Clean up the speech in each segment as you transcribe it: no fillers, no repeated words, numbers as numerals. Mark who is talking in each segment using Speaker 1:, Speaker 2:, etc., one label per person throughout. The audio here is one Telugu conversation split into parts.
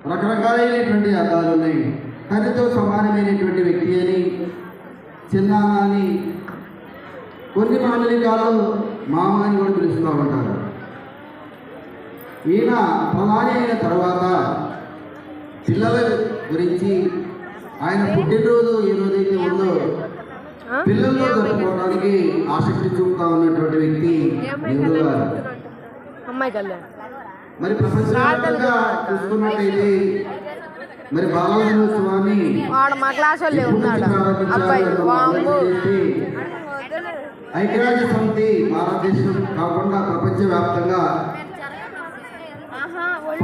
Speaker 1: రకరకాలైనటువంటి అర్థాలు ఉన్నాయి. తండ్రితో సమానమైనటువంటి వ్యక్తి అని, చిన్న అని, కొన్ని మాండలికాలు మామ అని కూడా పిలుస్తూ ఉంటారు. ఈయన ప్రధాని అయిన తర్వాత పిల్లల గురించి ఆయన పుట్టినరోజు ఏ రోజైతే ఉందో పిల్లల్లో జరుపుకోవడానికి ఆసక్తి చూపుతా ఉన్నటువంటి వ్యక్తి నెహ్రూ గారు. మరి ప్రపంచవ్యాప్తంగా చూసుకున్నట్టయితే మరి బాలదినోత్సవాన్ని ఐక్యరాజ్య సమితి భారతదేశం కాకుండా ప్రపంచవ్యాప్తంగా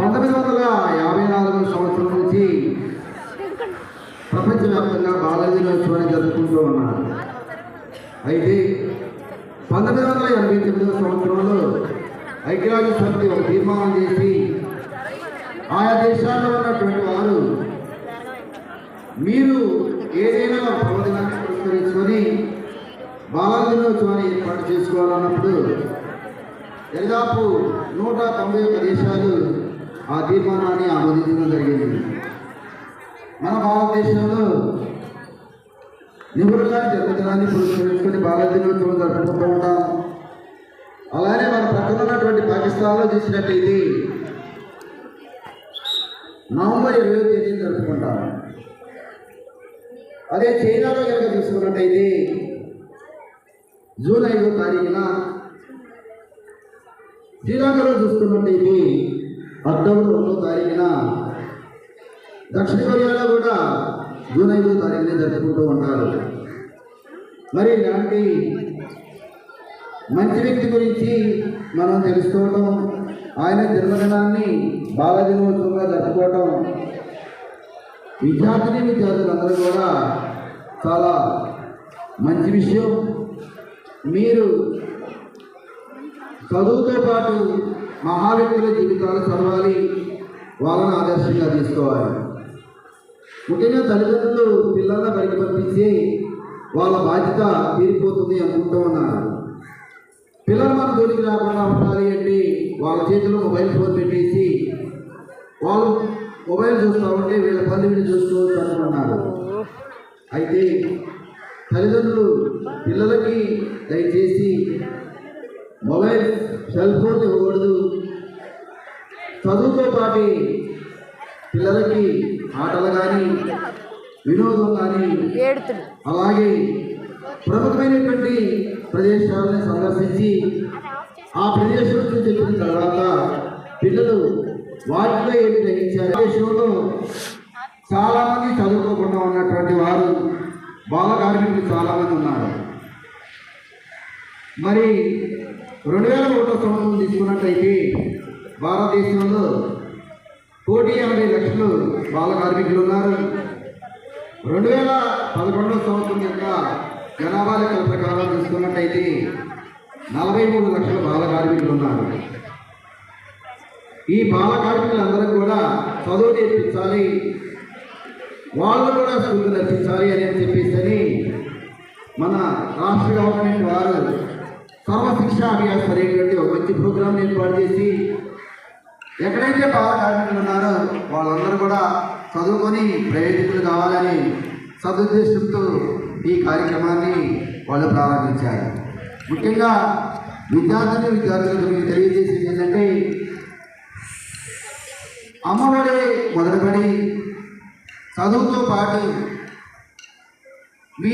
Speaker 1: 1954 సంవత్సరం నుంచి ప్రపంచవ్యాప్తంగా బాలదినోత్సవాన్ని జరుపుకుంటూ ఉన్నారు. అయితే 1989 సంవత్సరంలో ఐక్యరాజ్య సమితి ఒక తీర్మానం చేసి ఆయా దేశాల్లో ఉన్నటువంటి వారు మీరు ఏదైనా పర్వదినాన్ని పురస్కరించుకొని బాలదినోత్సవాన్ని ఏర్పాటు చేసుకోవాలన్నప్పుడు దాదాపు 191 దేశాలు ఆ తీర్మానాన్ని ఆమోదించడం జరిగింది. మన భారతదేశంలో నెహ్రూ గారి జన్మదినాన్ని పురస్కరించుకొని బాలదినోత్సవం జరుపుకుంటూ ఉంటాం. అలానే మన పక్కన ఉన్నటువంటి పాకిస్తాన్లో చూసినట్టయితే నవంబర్ 20వ తేదీని జరుపుకుంటాం. అదే చైనాలో కనుక చూసుకున్నట్టయితే జూన్ 5వ తారీఖున, శ్రీలంకలో చూసుకున్నట్టయితే అక్టోబర్ 1వ తారీఖున, దక్షిణ కొరియాలో కూడా జూన్ 5వ తారీఖునే జరుపుకుంటూ ఉంటారు. మరి ఇలాంటి మంచి వ్యక్తి గురించి మనం తెలుసుకోవటం, ఆయన జన్మదినాన్ని బాలదినోత్సవంగా జరుపుకోవటం విద్యార్థులందరూ కూడా చాలా మంచి విషయం. మీరు చదువుతో పాటు మహా వ్యక్తుల జీవితాలు చదవాలి, వాళ్ళని ఆదర్శంగా తీసుకోవాలి. ముఖ్యంగా తల్లిదండ్రులు పిల్లలను బయట పంపించి వాళ్ళ బాధ్యత తీరిపోతుంది అనుకుంటూ ఉన్నారు. పిల్లలు మన జోలికి రాకుండా ఉండాలి అంటే వాళ్ళ చేతిలో మొబైల్ ఫోన్ పెట్టేసి వాళ్ళు మొబైల్ చూస్తూ ఉంటే వీళ్ళ పనులు వీళ్ళు చూసుకోవచ్చు అనుకున్నారు. అయితే తల్లిదండ్రులు పిల్లలకి దయచేసి మొబైల్, సెల్ ఫోన్ ఇవ్వకూడదు. చదువుతో పాటు పిల్లలకి ఆటలు కానీ, వినోదం కానీ, అలాగే ప్రముఖమైనటువంటి ప్రదేశాలను సందర్శించి ఆ ప్రదేశం నుంచి చెప్పిన తర్వాత పిల్లలు వాటిలో ఏమి గ్రహించారు. దేశంలో చాలామంది చదువుకోకుండా ఉన్నటువంటి వారు బాల కార్మికులు చాలామంది ఉన్నారు. మరి 2001 సంవత్సరం తీసుకున్నట్టయితే భారతదేశంలో 1,80,00,000 బాల కార్మికులు ఉన్నారు. 2011 సంవత్సరం యొక్క జనాభా లెక్కల ప్రకారం తీసుకున్నట్టయితే 43 లక్షల బాల కార్మికులు ఉన్నారు. ఈ బాల కార్మికులందరూ కూడా చదువు నేర్పించాలి, వాళ్ళు కూడా స్కూల్ నడిపించాలి అని చెప్పేసి మన రాష్ట్ర గవర్నమెంట్ వారు సర్వశిక్ష అభ్యాస్ అనేటువంటి ఒక మంచి ప్రోగ్రాం ఏర్పాటు చేసి ఎక్కడైతే బాల కార్మికులు ఉన్నారో వాళ్ళందరూ కూడా చదువుకొని ప్రయోజకులు కావాలని సదుద్దేశంతో ఈ కార్యక్రమాన్ని వాళ్ళు ప్రారంభించారు. ముఖ్యంగా విద్యార్థులకు మీకు తెలియజేసేది ఏంటంటే అమ్మఒడి మొదలుపడి చదువుతో పాటు మీ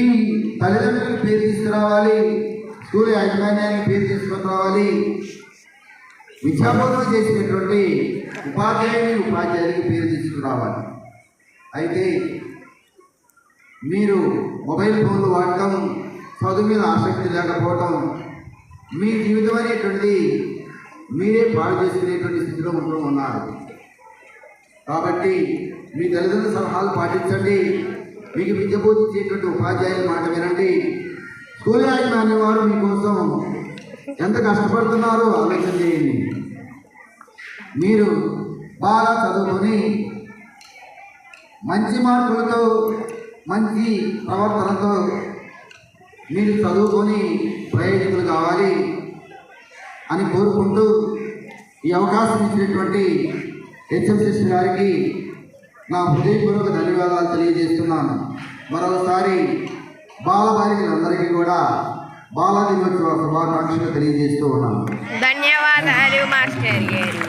Speaker 1: తల్లిదండ్రులకు పేరు తీసుకురావాలి, స్కూల్ యాజమాన్యానికి పేరు తీసుకొని రావాలి, విద్యాబోధన చేసినటువంటి ఉపాధ్యాయునికి పేరు తీసుకురావాలి. అయితే మీరు మొబైల్ ఫోన్లు వాడటం, చదువు మీద ఆసక్తి లేకపోవటం, మీ జీవితం అనేటువంటిది మీరే పాడు చేసుకునేటువంటి స్థితిలో ఉంటూ ఉన్నారు. కాబట్టి మీ తల్లిదండ్రుల సలహాలు పాటించండి, మీకు విద్య బోధించేటువంటి ఉపాధ్యాయుల మాట వినండి. స్కూల్ యాజమాన్యం వారు మీకోసం ఎంత కష్టపడుతున్నారో ఆలోచన చేయండి. మీరు బాగా చదువుకొని మంచి మార్కులతో, మంచి ప్రవర్తనతో మీరు చదువుకొని ప్రయోజకులు కావాలి అని కోరుకుంటూ ఈ అవకాశం ఇచ్చినటువంటి హెచ్ఎం సిస్టర్ గారికి నా హృదయపూర్వక ధన్యవాదాలు తెలియజేస్తున్నాను. మరోసారి బాలబాలికలందరికీ కూడా బాల దినోత్సవ శుభాకాంక్షలు తెలియజేస్తూ ఉన్నాను.
Speaker 2: ధన్యవాదాలు మాస్టర్ గారు.